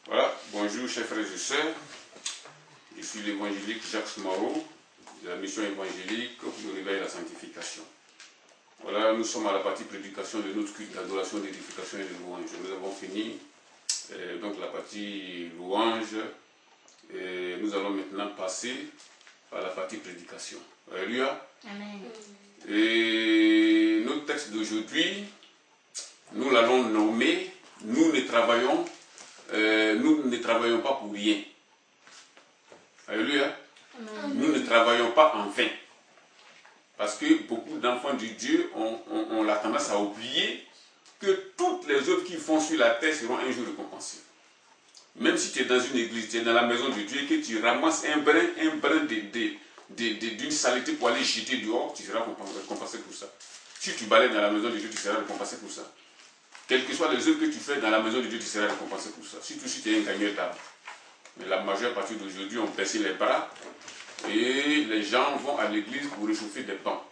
Voilà, bonjour chers frères et sœurs. Je suis l'évangélique Jacques Moreau de la mission évangélique pour le réveil et la sanctification. Voilà, nous sommes à la partie prédication de notre culte d'adoration, d'édification et de louange. Nous avons fini donc la partie louange et nous allons maintenant passer à la partie prédication. Alléluia. Amen. Et notre texte d'aujourd'hui, nous l'allons nommer « Nous ne travaillons pas pour rien ». Alléluia. Amen. Nous ne travaillons pas en vain. Parce que beaucoup d'enfants de Dieu ont la tendance à oublier que toutes les œuvres qu'ils font sur la terre seront un jour récompensées. Même si tu es dans une église, tu es dans la maison de Dieu et que tu ramasses un brin d'une saleté pour aller jeter dehors, tu seras récompensé pour ça. Si tu balais dans la maison de Dieu, tu seras récompensé pour ça. Quelles que soient les œuvres que tu fais dans la maison de Dieu, tu seras récompensé pour ça. Surtout si tu es un gagneur d'âme. Mais la majeure partie d'aujourd'hui ont baissé les bras et les gens vont à l'église pour réchauffer des pains.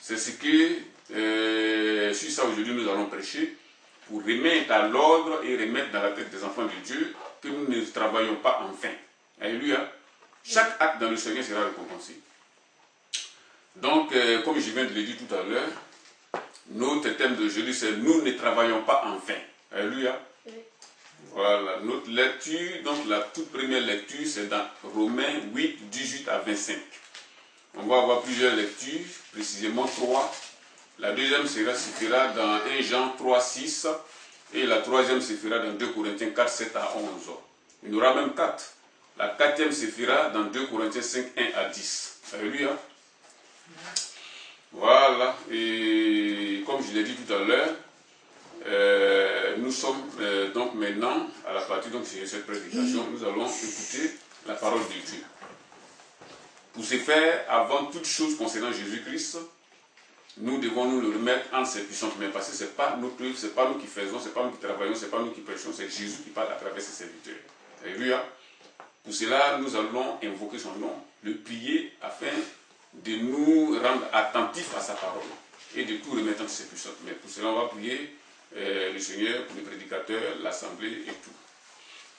C'est ce que, sur ça aujourd'hui nous allons prêcher, pour remettre à l'ordre et remettre dans la tête des enfants de Dieu que nous ne travaillons pas en vain. Alléluia. Chaque acte dans le Seigneur sera récompensé. Donc, comme je viens de le dire tout à l'heure, notre thème d'aujourd'hui c'est « Nous ne travaillons pas en vain ». Alléluia. Oui. Voilà, notre lecture, donc la toute première lecture, c'est dans Romains 8, 18 à 25. On va avoir plusieurs lectures, précisément 3. La deuxième se fera dans 1 Jean 3, 6. Et la troisième se fera dans 2 Corinthiens 4, 7 à 11. Il y en aura même 4. La quatrième se fera dans 2 Corinthiens 5, 1 à 10. Alléluia. Voilà, et comme je l'ai dit tout à l'heure, nous sommes donc maintenant à la partie de cette prédication, nous allons écouter la parole de Dieu. Pour ce faire, avant toute chose concernant Jésus-Christ, nous devons nous le remettre entre ses puissantes mains, parce que ce n'est pas notre œuvre, ce n'est pas nous qui faisons, ce n'est pas nous qui travaillons, ce n'est pas nous qui prêchons, c'est Jésus qui parle à travers ses serviteurs. Alléluia. Pour cela, nous allons invoquer son nom, le prier afin de nous rendre attentifs à sa parole et de tout remettre entre ses puissantes mains. Pour cela, on va prier le Seigneur pour les prédicateurs, l'assemblée et tout.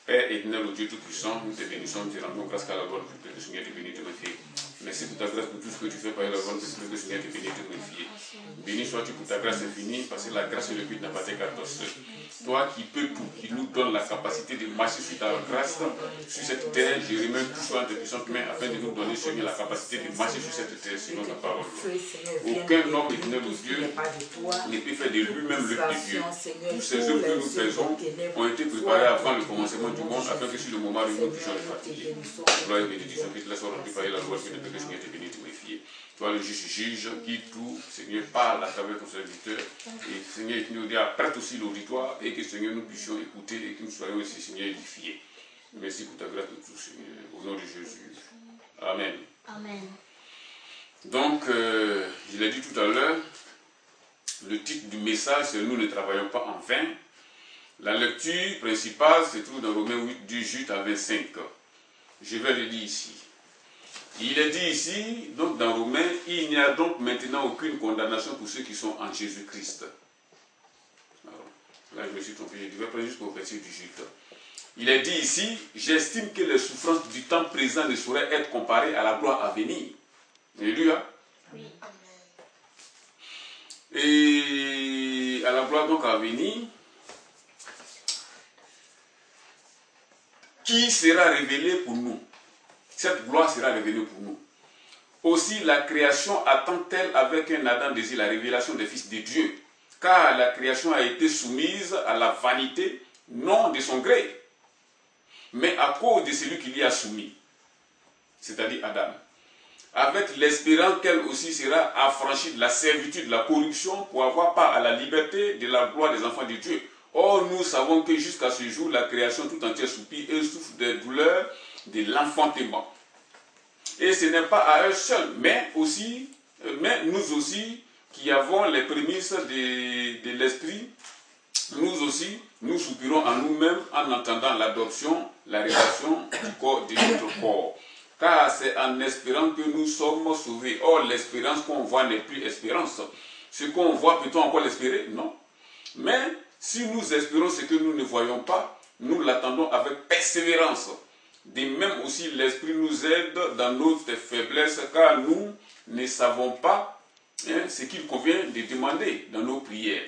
Père éternel, au Dieu Tout-Puissant, nous te bénissons, nous te rendons grâce qu'à la gloire du Père, le Seigneur te bénit, te glorifie. Merci pour ta grâce, pour tout ce que tu fais par la volonté de le Seigneur te bénit, te glorifie. Béni sois-tu pour ta grâce infinie, parce que la grâce et le but n'a pas été qu'à toi seul. Toi qui peux tout, qui nous donne la capacité de marcher sur ta grâce, sur cette terre, je remets tout ça entre tes puissantes mains, afin de nous donner, Seigneur, la capacité de marcher sur cette terre, selon ta parole. Aucun homme éternel aux dieux ne peut faire de lui-même l'œuvre de Dieu. Toutes ces œuvres que nous faisons ont été préparées avant le commencement du monde, afin que sur le moment où nous puissions les fatiguer. Gloire et bénédiction, que tu laisses remplir par la loi, que le Seigneur te bénisse, te glorifie. Toi le juge qui tout, Seigneur, parle à travers ton serviteur. Et Seigneur, tu nous prête aussi l'auditoire et que Seigneur nous puissions écouter et que nous soyons aussi, Seigneur, édifiés. Merci pour ta grâce de tout, Seigneur. Au nom de Jésus. Amen. Amen. Donc, je l'ai dit tout à l'heure, le titre du message, c'est « Nous ne travaillons pas en vain ». La lecture principale se trouve dans Romains 8, 18 à 25. Je vais le dire ici. Il est dit ici, donc dans Romains, il n'y a donc maintenant aucune condamnation pour ceux qui sont en Jésus-Christ. Là, je me suis trompé, je devais prendre jusqu'au verset 18. Il est dit ici, j'estime que les souffrances du temps présent ne sauraient être comparées à la gloire à venir. Alléluia. Oui. Et à la gloire donc à venir, qui sera révélée pour nous. Cette gloire sera révélée pour nous. Aussi, la création attend-elle avec un ardent désir la révélation des fils de Dieu, car la création a été soumise à la vanité, non de son gré, mais à cause de celui qui l'y a soumis, c'est-à-dire Adam, avec l'espérance qu'elle aussi sera affranchie de la servitude, de la corruption, pour avoir part à la liberté de la gloire des enfants de Dieu. Or, nous savons que jusqu'à ce jour, la création tout entière soupire et souffre des douleurs de l'enfantement. Et ce n'est pas à eux seuls, mais nous aussi, qui avons les prémices de l'esprit, nous aussi, nous soupirons en nous-mêmes en entendant l'adoption, la révélation du corps, de notre corps. Car c'est en espérant que nous sommes sauvés. Or, l'espérance qu'on voit n'est plus espérance. Ce qu'on voit, peut-on encore l'espérer? Non. Mais si nous espérons ce que nous ne voyons pas, nous l'attendons avec persévérance. De même aussi, l'Esprit nous aide dans notre faiblesse, car nous ne savons pas ce qu'il convient de demander dans nos prières.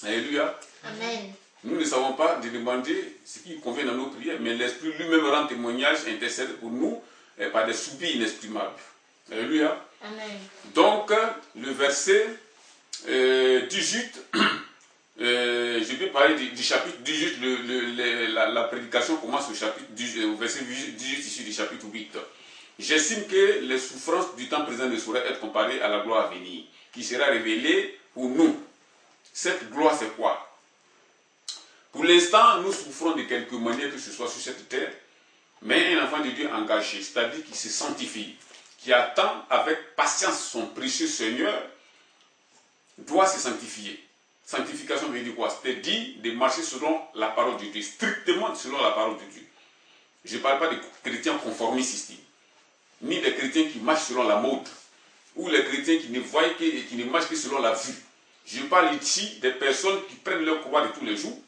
Alléluia. Amen. Nous ne savons pas de demander ce qu'il convient dans nos prières, mais l'Esprit lui-même rend témoignage, intercède pour nous par des soupirs inexprimables. Alléluia. Amen. Donc, le verset 18, je vais parler du chapitre 18, la prédication commence au verset 18 ici du chapitre 8. J'estime que les souffrances du temps présent ne sauraient être comparées à la gloire à venir, qui sera révélée pour nous. Cette gloire, c'est quoi? Pour l'instant, nous souffrons de quelque manière que ce soit sur cette terre, mais un enfant de Dieu engagé, c'est-à-dire qui se sanctifie, qui attend avec patience son précieux Seigneur, doit se sanctifier. Sanctification veut dire quoi? C'est-à-dire de marcher selon la parole de Dieu, strictement selon la parole de Dieu. Je ne parle pas des chrétiens conformistes ici, ni des chrétiens qui marchent selon la mode, ou les chrétiens qui ne voient que et qui ne marchent que selon la vue. Je parle ici des personnes qui prennent leur croix de tous les jours,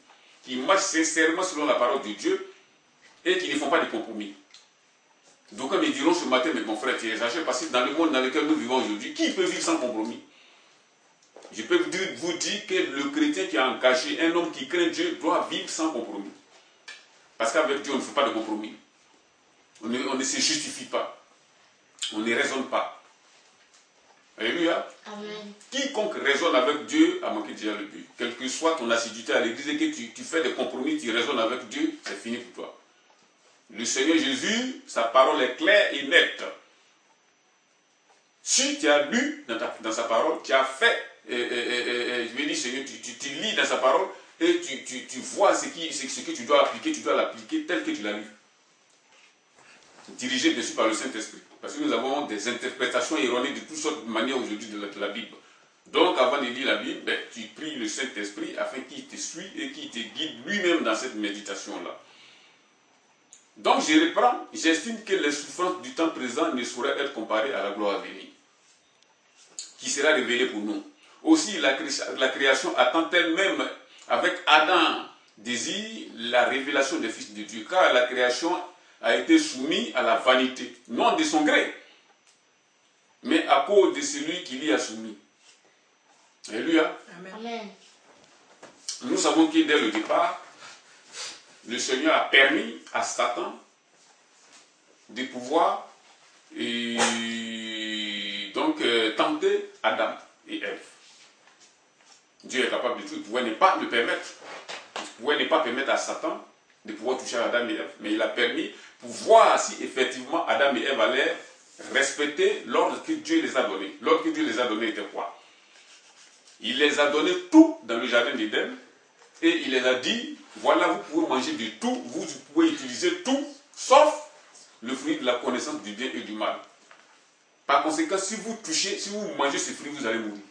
qui marchent sincèrement selon la parole de Dieu et qui ne font pas de compromis. Donc, comme ils diront ce matin, mais mon frère, tu exagères, parce que dans le monde dans lequel nous vivons aujourd'hui, qui peut vivre sans compromis? Je peux vous dire que le chrétien qui est engagé, un homme qui craint Dieu, doit vivre sans compromis. Parce qu'avec Dieu, on ne fait pas de compromis. On ne se justifie pas. On ne raisonne pas. Alléluia. Amen. Quiconque raisonne avec Dieu a manqué déjà le but. Quelle que soit ton assiduité à l'église et que tu fais des compromis, tu raisonnes avec Dieu, c'est fini pour toi. Le Seigneur Jésus, sa parole est claire et nette. Si tu as lu dans sa parole, tu as fait, je vais dire Seigneur, tu lis dans sa parole et tu vois ce que tu dois appliquer, tu dois l'appliquer tel que tu l'as lu. Dirigé dessus par le Saint-Esprit. Parce que nous avons des interprétations erronées de toutes sortes de manières aujourd'hui de la Bible. Donc, avant de lire la Bible, tu pries le Saint-Esprit afin qu'il te suive et qu'il te guide lui-même dans cette méditation-là. Donc, je reprends. J'estime que les souffrances du temps présent ne sauraient être comparées à la gloire à venir, qui sera révélée pour nous. Aussi, la création attend elle-même, avec Adam, désire la révélation des fils de Dieu, car la création a été soumis à la vanité, non de son gré, mais à cause de celui qui l'y a soumis. Alléluia. Amen. Nous savons que dès le départ, le Seigneur a permis à Satan de pouvoir tenter Adam et Ève. Dieu est capable de tout, il pouvait ne pas le permettre. Il pouvait ne pas permettre à Satan de pouvoir toucher Adam et Ève, mais il a permis pour voir si effectivement Adam et Ève allaient respecter l'ordre que Dieu les a donné. L'ordre que Dieu les a donné était quoi? Il les a donné tout dans le jardin d'Éden et il les a dit, voilà, vous pouvez manger de tout, vous pouvez utiliser tout, sauf le fruit de la connaissance du bien et du mal. Par conséquent, si vous mangez ce fruit, vous allez mourir.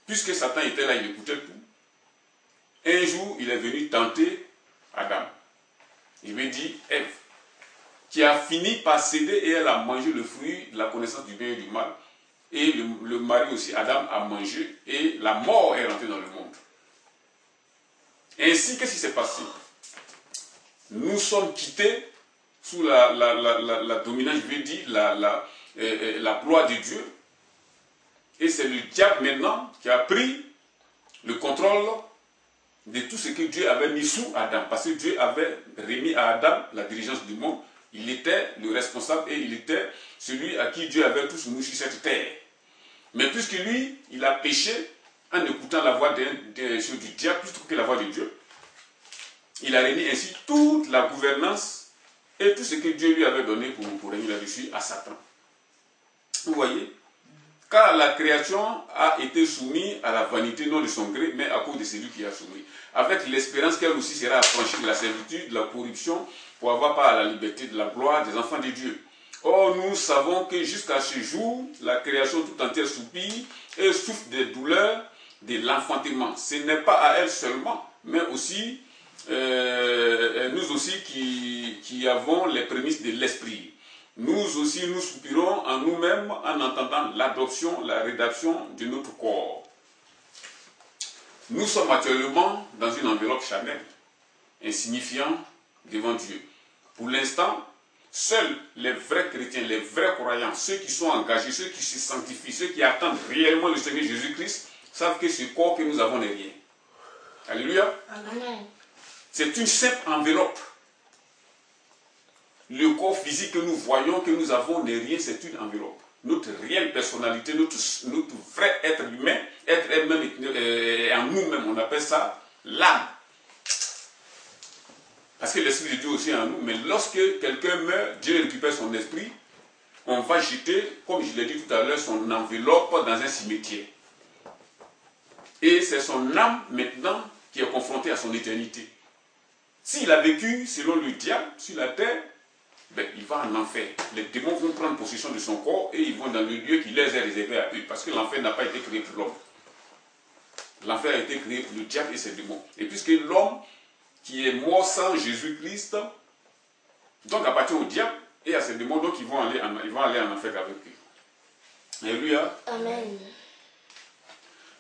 Puisque Satan était là, il écoutait tout. Un jour, il est venu tenter Adam. Il lui dit, Ève, qui a fini par céder et elle a mangé le fruit de la connaissance du bien et du mal. Et le mari aussi, Adam, a mangé et la mort est rentrée dans le monde. Ainsi, qu'est-ce qui s'est passé? Nous sommes quittés sous la dominance, je veux dire, la gloire de Dieu. Et c'est le diable maintenant qui a pris le contrôle de tout ce que Dieu avait mis sous Adam. Parce que Dieu avait remis à Adam la dirigeance du monde. Il était le responsable et il était celui à qui Dieu avait tout soumis sur cette terre. Mais puisque lui, il a péché en écoutant la voix du diable plutôt que la voix de Dieu, il a remis ainsi toute la gouvernance et tout ce que Dieu lui avait donné pour régner là-dessus à Satan. Vous voyez? Car la création a été soumise à la vanité, non de son gré, mais à cause de celui qui a soumis. Avec l'espérance qu'elle aussi sera affranchie de la servitude, de la corruption, pour avoir part à la liberté de la gloire des enfants de Dieu. Or, nous savons que jusqu'à ce jour, la création tout entière soupire et souffre des douleurs de l'enfantement. Ce n'est pas à elle seulement, mais aussi, nous aussi qui avons les prémices de l'esprit. Nous aussi, nous soupirons en nous-mêmes en entendant l'adoption, la rédaction de notre corps. Nous sommes actuellement dans une enveloppe charnelle, insignifiant devant Dieu. Pour l'instant, seuls les vrais chrétiens, les vrais croyants, ceux qui sont engagés, ceux qui se sanctifient, ceux qui attendent réellement le Seigneur Jésus-Christ, savent que ce corps que nous avons n'est rien. Alléluia. Amen. C'est une simple enveloppe. Le corps physique que nous voyons, que nous avons n'est rien, c'est une enveloppe. Notre réelle personnalité, notre vrai être humain, être même en nous-mêmes, on appelle ça l'âme. Parce que l'Esprit de Dieu aussi est en nous. Mais lorsque quelqu'un meurt, Dieu récupère son esprit, on va jeter, comme je l'ai dit tout à l'heure, son enveloppe dans un cimetière. Et c'est son âme maintenant qui est confrontée à son éternité. S'il a vécu selon le diable sur la terre, ben, il va en enfer. Les démons vont prendre possession de son corps et ils vont dans le lieu qui les est réservé à eux. Parce que l'enfer n'a pas été créé pour l'homme. L'enfer a été créé pour le diable et ses démons. Et puisque l'homme qui est mort sans Jésus-Christ, donc appartient au diable et à ses démons, donc ils vont aller en enfer avec eux. Alléluia. Amen.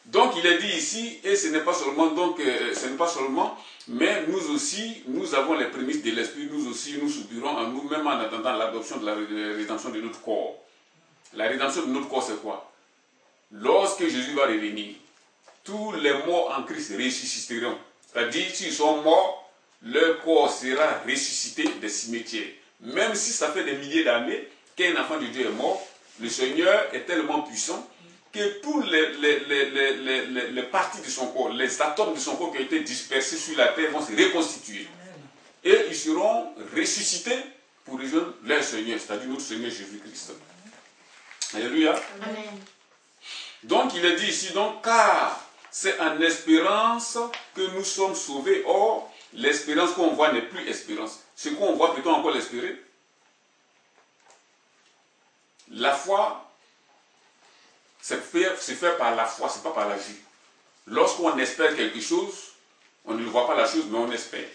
Donc il est dit ici, et ce n'est pas seulement, mais nous aussi, nous avons les prémices de l'Esprit, nous aussi, nous soupirons en nous-mêmes en attendant l'adoption de la rédemption de notre corps. La rédemption de notre corps, c'est quoi? Lorsque Jésus va revenir, tous les morts en Christ ressusciteront. C'est-à-dire, s'ils sont morts, leur corps sera ressuscité des cimetières. Même si ça fait des milliers d'années qu'un enfant de Dieu est mort, le Seigneur est tellement puissant que tous les parties de son corps, les atomes de son corps qui ont été dispersés sur la terre vont se reconstituer. Et ils seront ressuscités pour rejoindre leur Seigneur, c'est-à-dire notre Seigneur Jésus-Christ. Alléluia. Amen. Donc il est dit ici, donc, car c'est en espérance que nous sommes sauvés. Or, l'espérance qu'on voit n'est plus espérance. Ce qu'on voit, peut-on encore l'espérer? La foi, c'est fait par la foi, c'est pas par la vue. Lorsqu'on espère quelque chose, on ne voit pas la chose, mais on espère.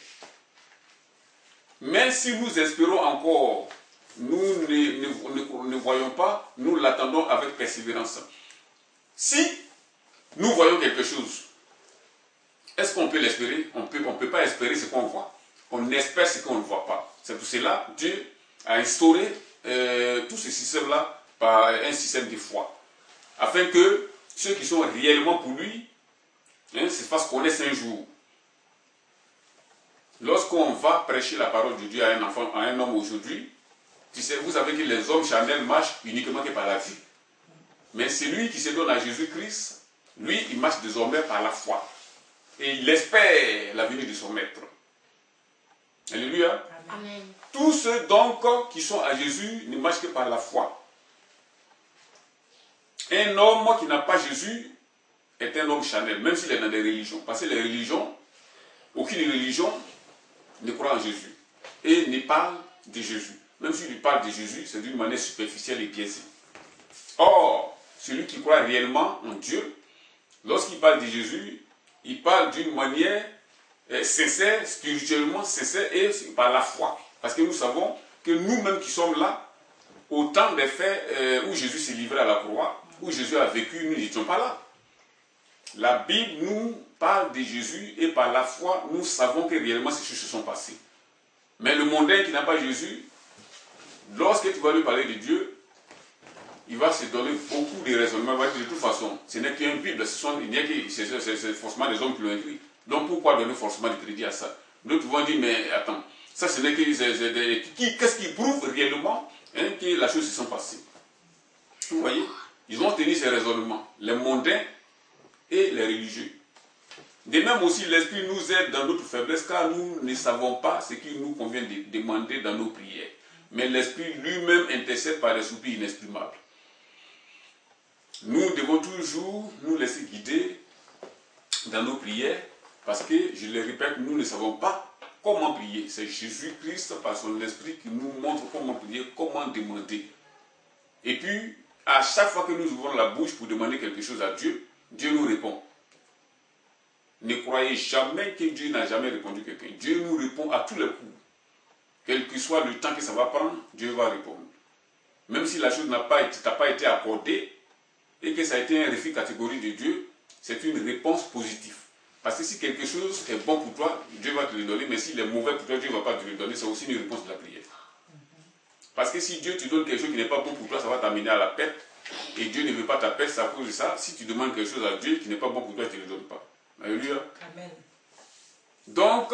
Mais si nous espérons encore, nous ne voyons pas, nous l'attendons avec persévérance. Si nous voyons quelque chose, est-ce qu'on peut l'espérer? On ne peut pas espérer ce qu'on voit. On espère ce qu'on ne voit pas. C'est pour cela que Dieu a instauré tout ce système-là par un système de foi. Afin que ceux qui sont réellement pour lui se fassent connaître un jour. Lorsqu'on va prêcher la parole de Dieu à un enfant, à un homme aujourd'hui, vous savez que les hommes charnels marchent uniquement que par la vue. Mais celui qui se donne à Jésus-Christ, lui, il marche désormais par la foi. Et il espère la venue de son maître. Alléluia. Amen. Tous ceux donc qui sont à Jésus ne marchent que par la foi. Un homme qui n'a pas Jésus est un homme charnel, même s'il est dans des religions. Parce que les religions, aucune religion ne croit en Jésus. Et ne parle de Jésus. Même s'il lui parle de Jésus, c'est d'une manière superficielle et biaisée. Or, celui qui croit réellement en Dieu, lorsqu'il parle de Jésus, il parle d'une manière sincère, spirituellement sincère et par la foi. Parce que nous savons que nous-mêmes qui sommes là, au temps des faits où Jésus s'est livré à la croix, où Jésus a vécu, nous n'étions pas là. La Bible nous parle de Jésus et par la foi, nous savons que réellement ces choses se sont passées. Mais le mondain qui n'a pas Jésus, lorsque tu vas lui parler de Dieu, il va se donner beaucoup de raisonnements. Il va dire de toute façon, ce n'est qu'une Bible, c'est forcément des hommes qui l'ont écrit. Donc pourquoi donner forcément du crédit à ça? D'autres vont dire, mais attends, ça ce n'est que qu'est-ce qui prouve réellement que la chose se sont passées? Vous voyez? Ils ont tenu ces raisonnements, les mondains et les religieux. De même aussi, l'Esprit nous aide dans notre faiblesse, car nous ne savons pas ce qu'il nous convient de demander dans nos prières. Mais l'Esprit lui-même intercède par des soupirs inexprimables. Nous devons toujours nous laisser guider dans nos prières, parce que, je le répète, nous ne savons pas comment prier. C'est Jésus-Christ, par son Esprit, qui nous montre comment prier, comment demander. Et puis, à chaque fois que nous ouvrons la bouche pour demander quelque chose à Dieu, Dieu nous répond. Ne croyez jamais que Dieu n'a jamais répondu à quelqu'un. Dieu nous répond à tous les coups. Quel que soit le temps que ça va prendre, Dieu va répondre. Même si la chose n'a pas été accordée et que ça a été un refus catégorique de Dieu, c'est une réponse positive. Parce que si quelque chose est bon pour toi, Dieu va te le donner, mais s'il est mauvais pour toi, Dieu ne va pas te le donner. C'est aussi une réponse de la prière. Parce que si Dieu te donne quelque chose qui n'est pas bon pour toi, ça va t'amener à la perte. Et Dieu ne veut pas ta perte, c'est à cause de ça. Si tu demandes quelque chose à Dieu qui n'est pas bon pour toi, il ne te le donne pas. Alléluia. Amen. Donc,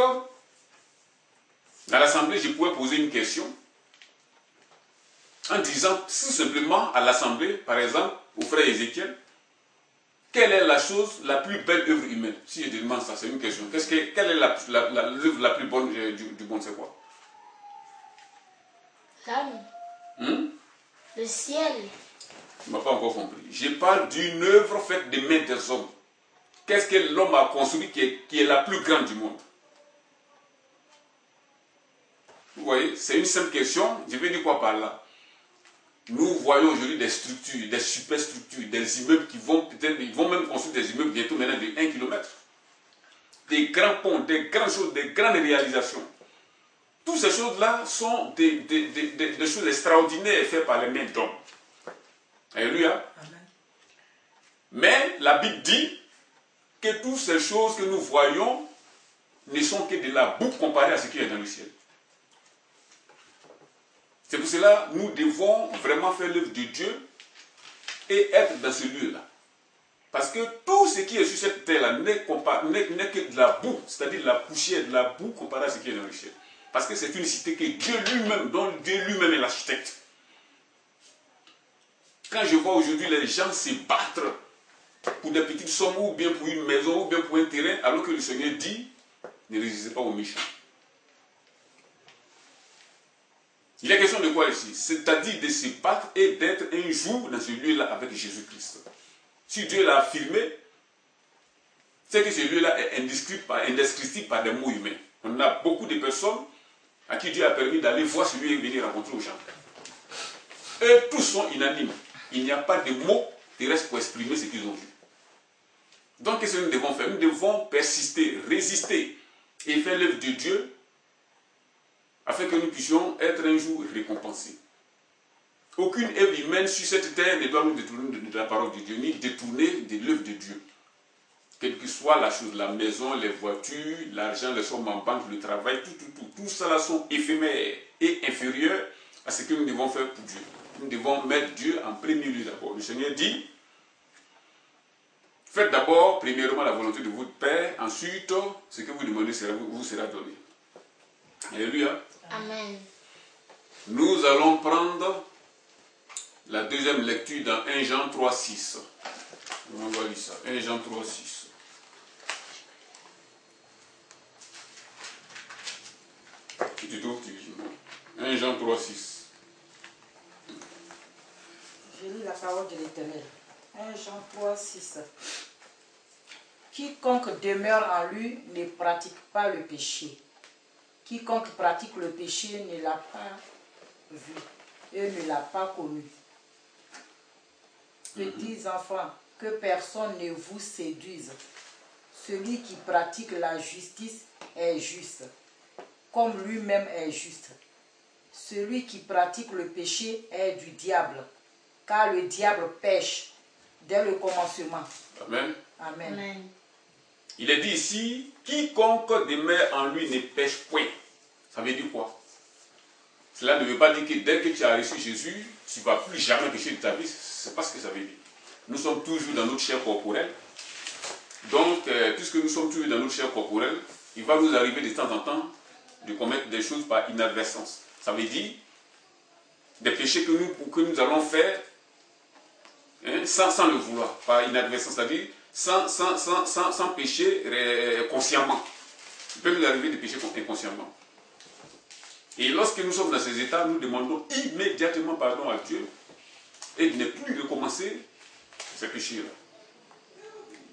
à l'assemblée, je pouvais poser une question en disant tout simplement à l'assemblée, par exemple, au frère Ézéchiel, quelle est la chose, la plus belle œuvre humaine? Si je te demande ça, c'est une question. Quelle est l'œuvre la plus bonne du monde, c'est quoi? L'âme. Le ciel. Tu ne m'as pas encore compris. Je parle d'une œuvre faite des mains des hommes. Qu'est-ce que l'homme a construit qui est la plus grande du monde? Vous voyez, c'est une simple question. Je vais dire quoi par là? Nous voyons aujourd'hui des structures, des superstructures, des immeubles qui vont peut-être, ils vont même construire des immeubles bientôt maintenant de 1 km. Des grands ponts, des grandes choses, des grandes réalisations. Toutes ces choses-là sont des choses extraordinaires faites par les mains d'hommes. Alléluia. Amen. Mais la Bible dit que toutes ces choses que nous voyons ne sont que de la boue comparée à ce qui est dans le ciel. C'est pour cela que nous devons vraiment faire l'œuvre de Dieu et être dans ce lieu-là. Parce que tout ce qui est sur cette terre-là n'est que de la boue, c'est-à-dire de la poussière, de la boue comparée à ce qui est dans le ciel. Parce que c'est une cité que Dieu lui-même, dont Dieu lui-même est l'architecte. Quand je vois aujourd'hui les gens se battre pour des petites sommes, ou bien pour une maison, ou bien pour un terrain, alors que le Seigneur dit, ne résistez pas aux méchants. Il est question de quoi ici? C'est-à-dire de se battre et d'être un jour dans ce lieu-là avec Jésus-Christ. Si Dieu l'a affirmé, c'est que ce lieu-là est indescriptible par des mots humains. On a beaucoup de personnes à qui Dieu a permis d'aller voir ce lieu et venir rencontrer aux gens. Eux tous sont unanimes. Il n'y a pas de mots terrestres pour exprimer ce qu'ils ont vu. Donc qu'est-ce que nous devons faire? Nous devons persister, résister et faire l'œuvre de Dieu afin que nous puissions être un jour récompensés. Aucune œuvre humaine sur cette terre ne doit nous détourner de la parole de Dieu, ni détourner de l'œuvre de Dieu. Quelle que soit la chose, la maison, les voitures, l'argent, les sommes en banque, le travail, tout ça sont éphémères et inférieurs à ce que nous devons faire pour Dieu. Nous devons mettre Dieu en premier lieu d'abord. Le Seigneur dit, faites d'abord, premièrement, la volonté de votre Père, ensuite, ce que vous demandez vous sera donné. Alléluia. Amen. Nous allons prendre la deuxième lecture dans 1 Jean 3, 6. On va lire ça. 1 Jean 3, 6. Tu trouves, 1 Jean 3, 6. Je lis la parole de l'Éternel. 1 Jean 3, 6. Quiconque demeure en lui ne pratique pas le péché. Quiconque pratique le péché ne l'a pas vu et ne l'a pas connu. Petits enfants, que personne ne vous séduise. Celui qui pratique la justice est juste, comme lui-même est juste. Celui qui pratique le péché est du diable, car le diable pêche dès le commencement. Amen. Amen. Amen. Il est dit ici, quiconque demeure en lui ne pêche point. Ça veut dire quoi? Cela ne veut pas dire que dès que tu as reçu Jésus, tu ne vas plus jamais pécher de ta vie. Ce n'est pas ce que ça veut dire. Nous sommes toujours dans notre chair corporelle. Donc, puisque nous sommes toujours dans notre chair corporelle, il va nous arriver de temps en temps de commettre des choses par inadvertance. Ça veut dire des péchés que nous allons faire sans le vouloir, par inadvertance, c'est-à-dire sans pécher consciemment. Il peut nous arriver de pécher inconsciemment. Et lorsque nous sommes dans ces états, nous demandons immédiatement pardon à Dieu et de ne plus recommencer ces péchés-là.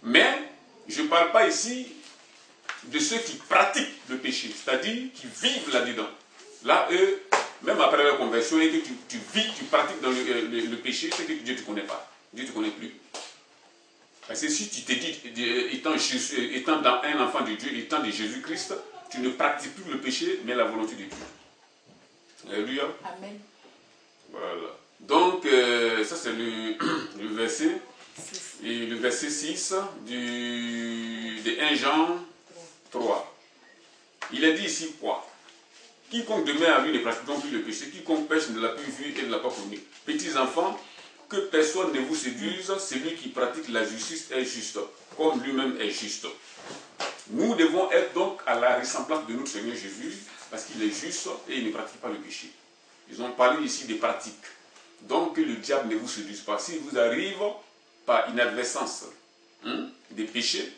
Mais je ne parle pas ici de ceux qui pratiquent le péché, c'est-à-dire qui vivent là-dedans. Là, eux, même après la conversion, et que tu vis, tu pratiques dans le péché, c'est que Dieu ne te connaît pas. Dieu ne te connaît plus. Parce que si tu te dis, étant dans un enfant de Dieu, étant de Jésus-Christ, tu ne pratiques plus le péché, mais la volonté de Dieu. Alléluia. Amen. Voilà. Donc, ça c'est le verset. Et le verset 6 de 1 Jean 3. Il est dit ici quoi? Quiconque demeure à lui ne pratique donc plus le péché, quiconque pêche ne l'a plus vu et ne l'a pas connu. Petits enfants, que personne ne vous séduise, celui qui pratique la justice est juste, comme lui-même est juste. Nous devons être donc à la ressemblance de notre Seigneur Jésus, parce qu'il est juste et il ne pratique pas le péché. Ils ont parlé ici des pratiques. Donc que le diable ne vous séduise pas. S'il vous arrive par inadvertance des péchés,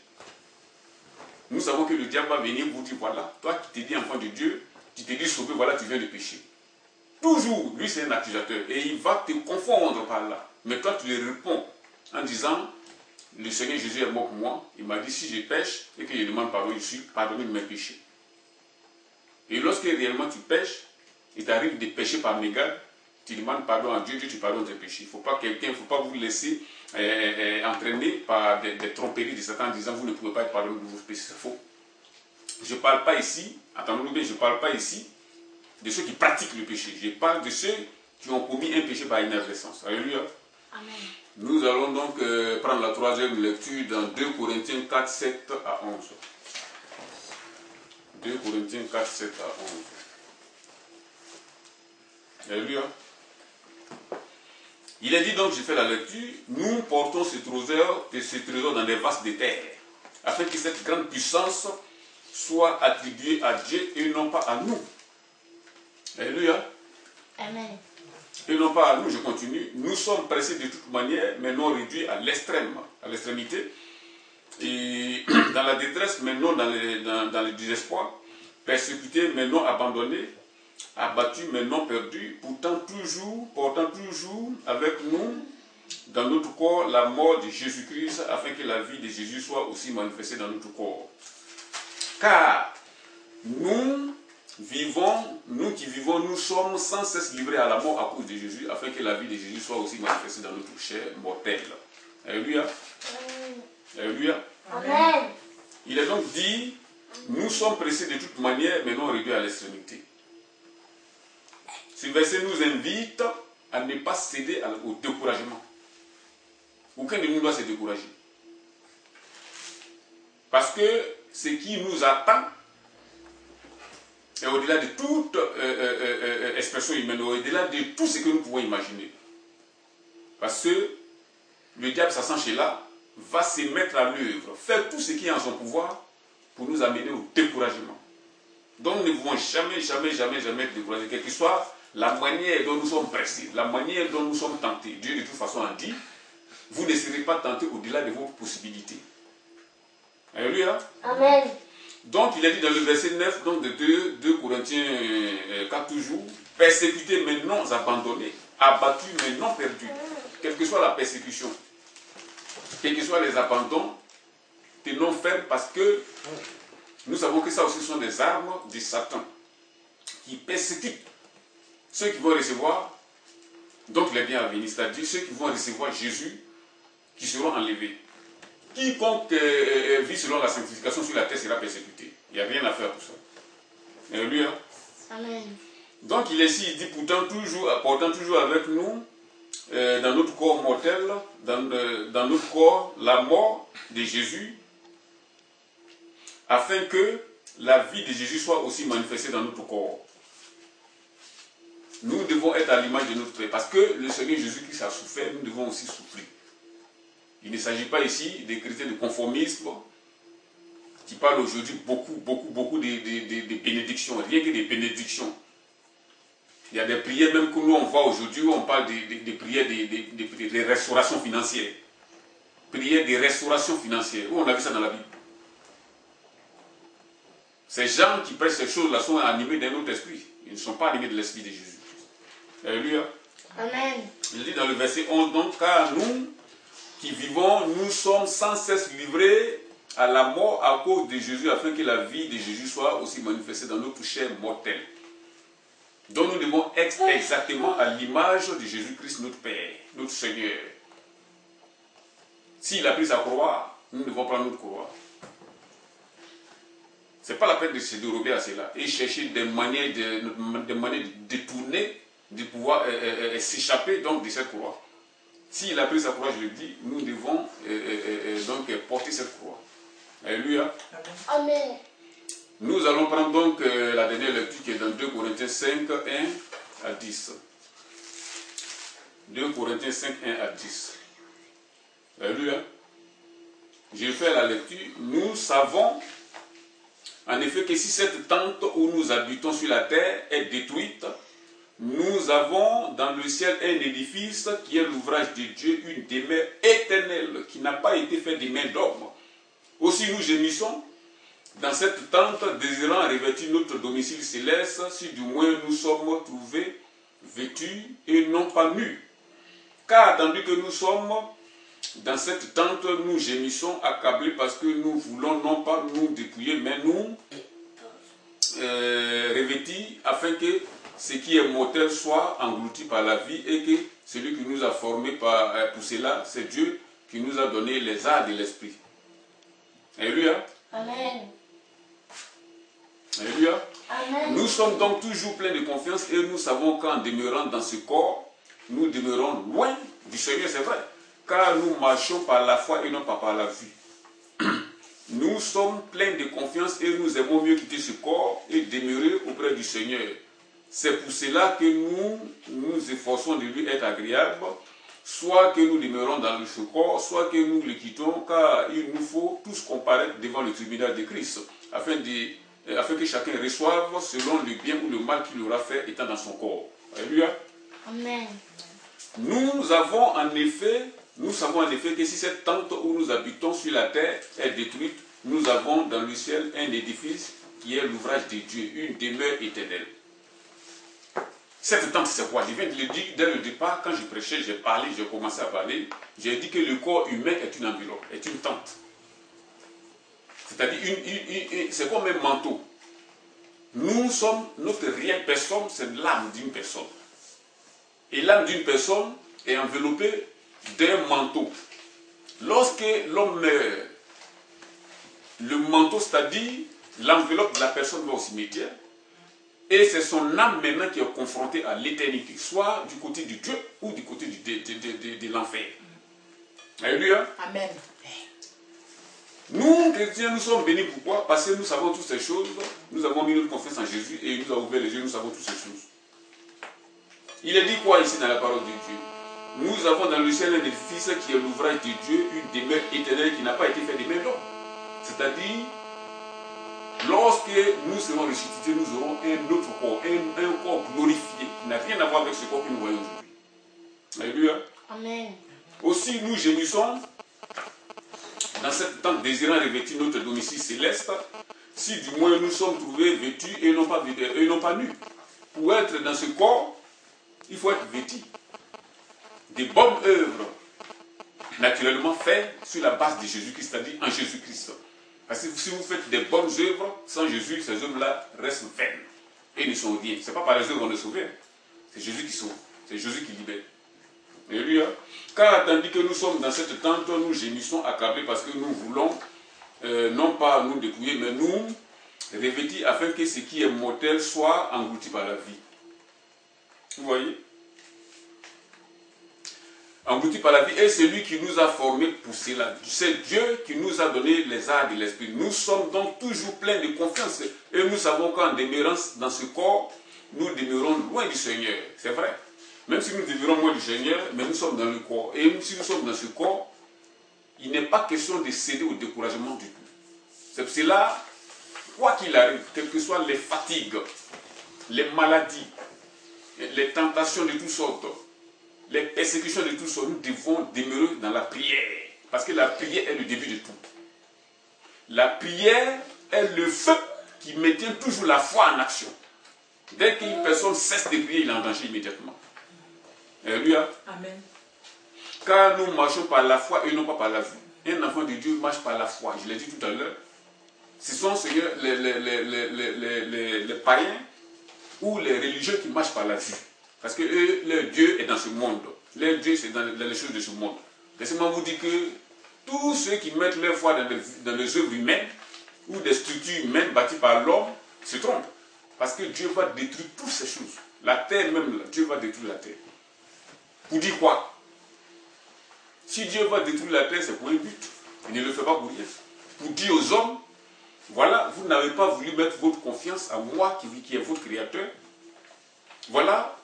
nous savons que le diable va venir vous dire, voilà, toi qui t'es dit enfant de Dieu, tu t'es dit sauvé, voilà, tu viens de pécher. Toujours, lui c'est un accusateur et il va te confondre par là. Mais toi tu lui réponds en disant, le Seigneur Jésus est mort pour moi, il m'a dit si je pêche et que je demande pardon, je suis pardonné de mes péchés. Et lorsque réellement tu pêches, il t'arrive de pécher par mégarde, tu demandes pardon à Dieu, Dieu te pardonne tes péchés. Il ne faut pas vous laisser entraîner par des tromperies de Satan en disant vous ne pouvez pas être pardonné de vos péchés, c'est faux. Je ne parle pas ici, entendons-nous bien, je ne parle pas ici de ceux qui pratiquent le péché. Je parle de ceux qui ont commis un péché par inadvertance. Alléluia. Amen. Nous allons donc prendre la troisième lecture dans 2 Corinthiens 4, 7 à 11. 2 Corinthiens 4, 7 à 11. Alléluia. Il est dit donc, j'ai fait la lecture, nous portons ce trésor dans des vases de terre, afin que cette grande puissance soit attribuée à Dieu et non pas à nous. Alléluia. Amen. Et non pas à nous, je continue. Nous sommes pressés de toute manière, mais non réduits à l'extrême, à l'extrémité. Et dans la détresse, mais non dans le désespoir. Persécutés, mais non abandonnés. Abattus, mais non perdus. Portant toujours avec nous, dans notre corps, la mort de Jésus-Christ, afin que la vie de Jésus soit aussi manifestée dans notre corps. Car nous qui vivons, nous sommes sans cesse livrés à la mort à cause de Jésus, afin que la vie de Jésus soit aussi manifestée dans notre chair mortelle. Alléluia. Alléluia. Amen. Il est donc dit, nous sommes pressés de toute manière, mais non réduits à l'extrémité. Ce verset nous invite à ne pas céder au découragement. Aucun de nous doit se décourager. Parce que ce qui nous attend, et au-delà de toute expression humaine, au-delà de tout ce que nous pouvons imaginer. Parce que le diable, sachant-là, va se mettre à l'œuvre, faire tout ce qui est en son pouvoir pour nous amener au découragement. Donc nous ne pouvons jamais être découragés, quelle que soit la manière dont nous sommes pressés, la manière dont nous sommes tentés. Dieu de toute façon a dit, vous ne serez pas tentés au-delà de vos possibilités. Alléluia. Amen. Donc il a dit dans le verset 9 donc de 2 Corinthiens 4 toujours, persécutés mais non abandonnés, abattus mais non perdus. Quelle que soit la persécution, quels que soient les abandons, tenons ferme parce que nous savons que ça aussi sont des armes de Satan qui persécutent ceux qui vont recevoir donc les biens à venir, c'est-à-dire ceux qui vont recevoir Jésus qui seront enlevés. Quiconque vit selon la sanctification sur la terre sera persécuté. Il n'y a rien à faire pour ça. Alléluia. Amen. Donc il est ici, il dit portant toujours avec nous dans notre corps mortel, dans notre corps, la mort de Jésus, afin que la vie de Jésus soit aussi manifestée dans notre corps. Nous devons être à l'image de notre Père, parce que le Seigneur Jésus-Christ a souffert, nous devons aussi souffrir. Il ne s'agit pas ici des chrétiens de conformisme qui parlent aujourd'hui beaucoup de bénédictions, rien que des bénédictions. Il y a des prières même que nous on voit aujourd'hui où on parle des prières de restauration financière. Prières de restauration financière. Où on a vu ça dans la Bible? Ces gens qui prêchent ces choses-là sont animés d'un autre esprit. Ils ne sont pas animés de l'esprit de Jésus. Alléluia. Amen. Il dit dans le verset 11 donc, car nous qui vivons, nous sommes sans cesse livrés à la mort à cause de Jésus, afin que la vie de Jésus soit aussi manifestée dans notre chair mortelle. Donc nous devons être exactement à l'image de Jésus-Christ, notre Père, notre Seigneur. S'il a pris sa croix, nous devons prendre notre croix. Ce n'est pas la peine de se dérober à cela et chercher des manières de détourner, de pouvoir s'échapper donc de cette croix. S'il a pris sa croix, je le dis, nous devons donc porter cette croix. Alléluia. Amen. Nous allons prendre donc la dernière lecture qui est dans 2 Corinthiens 5, 1 à 10. 2 Corinthiens 5, 1 à 10. Alléluia. Je fais la lecture. Nous savons en effet que si cette tente où nous habitons sur la terre est détruite, nous avons dans le ciel un édifice qui est l'ouvrage de Dieu, une demeure éternelle qui n'a pas été faite des mains d'homme. Aussi nous gémissons dans cette tente, désirant revêtir notre domicile céleste, si du moins nous sommes trouvés vêtus et non pas nus. Car tandis que nous sommes dans cette tente, nous gémissons accablés parce que nous voulons non pas nous dépouiller, mais nous revêtir afin que ce qui est mortel soit englouti par la vie et que celui qui nous a formés pour cela, c'est Dieu qui nous a donné les arts de l'esprit. Alléluia. Amen. Alléluia. Amen. Nous sommes donc toujours pleins de confiance et nous savons qu'en demeurant dans ce corps, nous demeurons loin du Seigneur, c'est vrai. Car nous marchons par la foi et non pas par la vue. Nous sommes pleins de confiance et nous aimons mieux quitter ce corps et demeurer auprès du Seigneur. C'est pour cela que nous nous efforçons de lui être agréables, soit que nous demeurons dans ce corps, soit que nous le quittons, car il nous faut tous comparaître devant le tribunal de Christ, afin que chacun reçoive selon le bien ou le mal qu'il aura fait étant dans son corps. Alléluia. Amen. Nous savons en effet que si cette tente où nous habitons sur la terre est détruite, nous avons dans le ciel un édifice qui est l'ouvrage de Dieu, une demeure éternelle. Cette tente, c'est quoi? Je viens de le dire dès le départ, quand je prêchais, j'ai commencé à parler, j'ai dit que le corps humain est une enveloppe, est une tente. C'est-à-dire, c'est comme un manteau. Nous sommes, notre réelle personne, c'est l'âme d'une personne. Et l'âme d'une personne est enveloppée d'un manteau. Lorsque l'homme meurt, le manteau, c'est-à-dire l'enveloppe de la personne va au cimetière, et c'est son âme maintenant qui est confrontée à l'éternité, soit du côté de Dieu ou du côté de l'enfer. Alléluia. Amen. Nous, chrétiens, nous sommes bénis. Pourquoi? Parce que nous savons toutes ces choses. Nous avons mis notre confiance en Jésus et il nous a ouvert les yeux, nous savons toutes ces choses. Il est dit quoi ici dans la parole de Dieu? Nous avons dans le ciel un édifice qui est l'ouvrage de Dieu, une demeure éternelle qui n'a pas été faite des mains d'homme. C'est-à-dire, lorsque nous serons ressuscités, nous aurons un autre corps, un corps glorifié, qui n'a rien à voir avec ce corps que nous voyons aujourd'hui. Alléluia. Amen. Aussi, nous gémissons dans cette tente désirant revêtir notre domicile céleste, si du moins nous sommes trouvés vêtus et non pas nus. Pour être dans ce corps, il faut être vêtu. Des bonnes œuvres, naturellement faites sur la base de Jésus-Christ, c'est-à-dire en Jésus-Christ. Parce que si vous faites des bonnes œuvres, sans Jésus, ces œuvres-là restent vaines et ne sont rien. Ce n'est pas par les œuvres qu'on est sauvé, c'est Jésus qui sauve, c'est Jésus qui libère. Alléluia. Car tandis que nous sommes dans cette tente, nous gémissons accablés parce que nous voulons non pas nous dépouiller, mais nous revêtir afin que ce qui est mortel soit englouti par la vie. Vous voyez? Englouti par la vie, et c'est lui qui nous a formés pour cela. C'est Dieu qui nous a donné les arts de l'esprit. Nous sommes donc toujours pleins de confiance et nous savons qu'en demeurant dans ce corps, nous demeurons loin du Seigneur. C'est vrai. Même si nous demeurons loin du Seigneur, mais nous sommes dans le corps. Et si nous sommes dans ce corps, il n'est pas question de céder au découragement du tout. C'est pour cela, quoi qu'il arrive, quelles que soient les fatigues, les maladies, les tentations de toutes sortes, les persécutions de toutes sortes, nous devons demeurer dans la prière. Parce que la prière est le début de tout. La prière est le feu qui maintient toujours la foi en action. Dès qu'une personne cesse de prier, il est en danger immédiatement. Alléluia. Amen. Car nous marchons par la foi et non pas par la vue. Un enfant de Dieu marche par la foi. Je l'ai dit tout à l'heure. Ce sont les païens ou les religieux qui marchent par la vue. Parce que eux, leur Dieu est dans ce monde. Leur Dieu, c'est dans les choses de ce monde. Laissez-moi vous dire que tous ceux qui mettent leur foi dans les œuvres humaines ou des structures humaines bâties par l'homme se trompent. Parce que Dieu va détruire toutes ces choses. La terre même, là, Dieu va détruire la terre. Pour dire quoi? Si Dieu va détruire la terre, c'est pour un but. Il ne le fait pas pour rien. Pour dire aux hommes, voilà, vous n'avez pas voulu mettre votre confiance à moi qui est votre créateur. Voilà,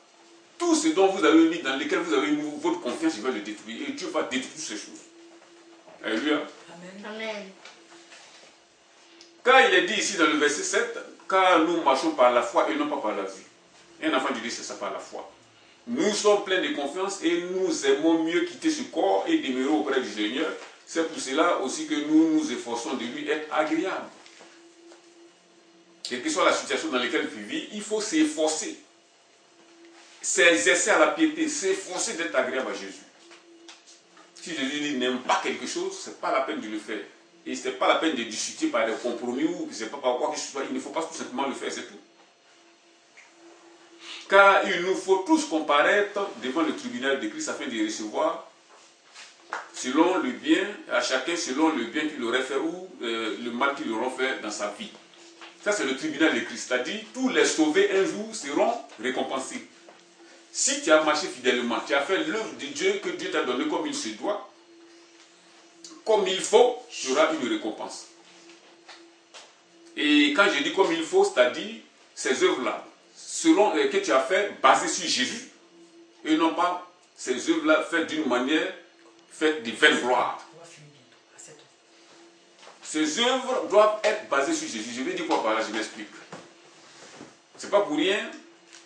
tout ce dont vous avez mis, dans lesquels vous avez mis votre confiance, il va le détruire. Et Dieu va détruire toutes ces choses. Alléluia. Amen. Amen. Quand il est dit ici dans le verset 7, car nous marchons par la foi et non pas par la vue. Un enfant de Dieu, c'est ça, par la foi. Nous sommes pleins de confiance et nous aimons mieux quitter ce corps et demeurer auprès du Seigneur. C'est pour cela aussi que nous nous efforçons de lui être agréable. Quelle que soit la situation dans laquelle tu vis, il faut s'efforcer. S'exercer à la piété, s'efforcer d'être agréable à Jésus. Si Jésus n'aime pas quelque chose, ce n'est pas la peine de le faire. Et ce n'est pas la peine de discuter par des compromis ou je ne sais pas par quoi que ce soit. Il ne faut pas tout simplement le faire, c'est tout. Car il nous faut tous comparaître devant le tribunal de Christ afin de recevoir selon le bien, à chacun selon le bien qu'il aurait fait ou le mal qu'il aurait fait dans sa vie. Ça c'est le tribunal de Christ. C'est-à-dire tous les sauvés un jour seront récompensés. Si tu as marché fidèlement, tu as fait l'œuvre de Dieu que Dieu t'a donnée comme il se doit, comme il faut, tu auras une récompense. Et quand je dis comme il faut, c'est-à-dire ces œuvres-là, que tu as fait basées sur Jésus, et non pas ces œuvres-là faites d'une manière faite de vaine gloire. Ces œuvres doivent être basées sur Jésus. Je vais dire quoi par là, je m'explique. C'est pas pour rien.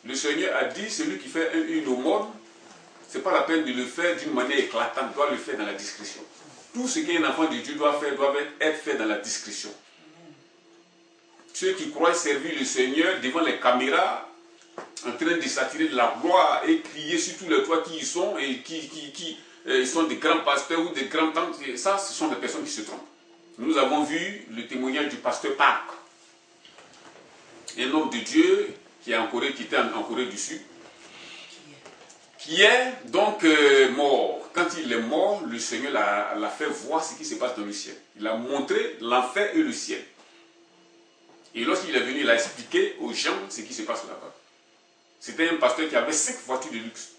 Le Seigneur a dit, celui qui fait une aumône, ce n'est pas la peine de le faire d'une manière éclatante, doit le faire dans la discrétion. Tout ce qu'un enfant de Dieu doit faire doit être fait dans la discrétion. Ceux qui croient servir le Seigneur devant les caméras, en train de s'attirer de la gloire et crier sur tous les toits qui y sont et qui sont des grands pasteurs ou des grands tantes, ça, ce sont des personnes qui se trompent. Nous avons vu le témoignage du pasteur Park, un homme de Dieu qui était en Corée du Sud, qui est donc mort. Quand il est mort, le Seigneur l'a fait voir ce qui se passe dans le ciel. Il a montré l'enfer et le ciel. Et lorsqu'il est venu, il a expliqué aux gens ce qui se passe là-bas. C'était un pasteur qui avait 5 voitures de luxe,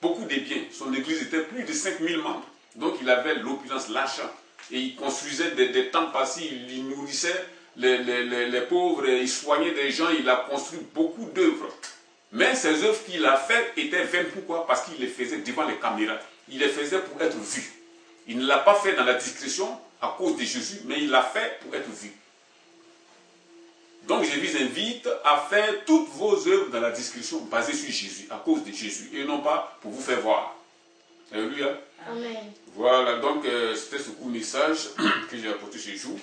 beaucoup de biens. Son église était plus de 5000 membres. Donc il avait l'opulence, l'argent. Et il construisait des temples par-ci, il nourrissait les pauvres, il soignait des gens, il a construit beaucoup d'œuvres. Mais ces œuvres qu'il a faites étaient vaines. Pourquoi? Parce qu'il les faisait devant les caméras. Il les faisait pour être vu. Il ne l'a pas fait dans la discrétion à cause de Jésus, mais il l'a fait pour être vu. Donc je vous invite à faire toutes vos œuvres dans la discrétion basées sur Jésus, à cause de Jésus, et non pas pour vous faire voir. Alléluia. Amen. Voilà, donc c'était ce court message que j'ai apporté ce jour.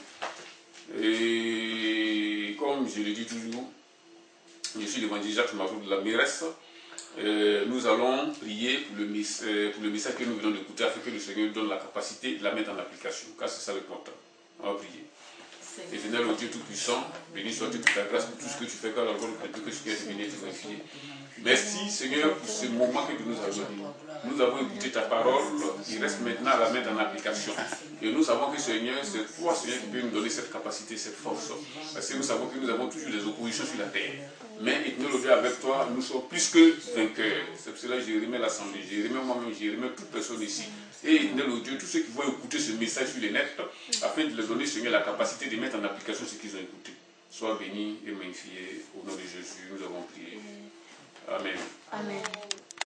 Et comme je le dis toujours, je suis l'évangéliste Jacques Marou de la Méresse. Nous allons prier pour le message que nous venons d'écouter afin que le Seigneur nous donne la capacité de la mettre en application, car c'est ça le important. On va prier. Éternel, au Dieu Tout-Puissant, béni sois-tu pour ta grâce, pour tout ce que tu fais, car la gloire de Dieu que tu es béni et glorifié. Merci Seigneur pour ce moment que tu nous as donné. Nous avons écouté ta parole, il reste maintenant à la mettre en application. Et nous savons que Seigneur, c'est toi Seigneur qui peux nous donner cette capacité, cette force. Parce que nous savons que nous avons toujours des oppositions sur la terre. Mais éternel Dieu, avec toi, nous sommes plus que vainqueurs. C'est pour cela que je remets l'assemblée, je remets moi-même, je remets toute personne ici. Et éternel Dieu, tous ceux qui vont écouter ce message sur les nets, afin de leur donner Seigneur la capacité de mettre en application ce qu'ils ont écouté. Sois béni et magnifié. Au nom de Jésus, nous avons prié. Amen. Amen.